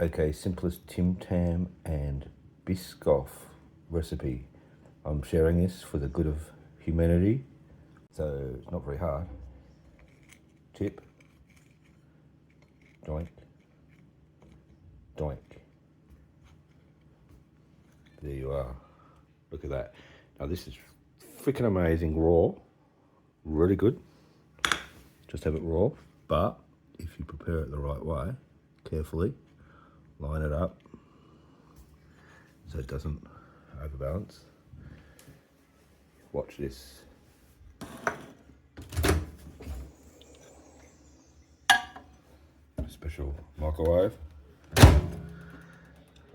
Okay, simplest Tim Tam and Biscoff recipe. I'm sharing this for the good of humanity, so it's not very hard. Tip, doink, doink. There you are. Look at that. Now this is freaking amazing raw, really good. Just have it raw, but if you prepare it the right way, carefully, line it up so it doesn't overbalance. Watch this. Special microwave.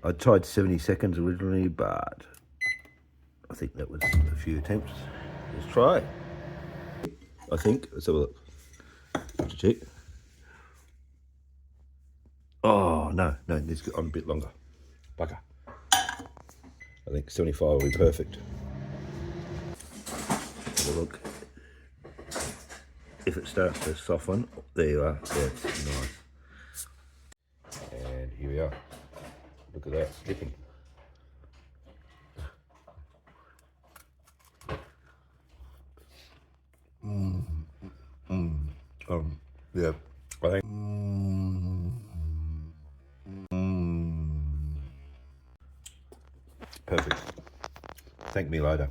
I tried 70 seconds originally, but I think that was a few attempts. Let's try. I think, let's have a look. Check. Oh, no, this has gone a bit longer. Bugger. I think 75 will be perfect. Have a look. If it starts to soften, there you are. That's nice. And here we are. Look at that, slipping. Yeah, I think. Perfect. Thank me later.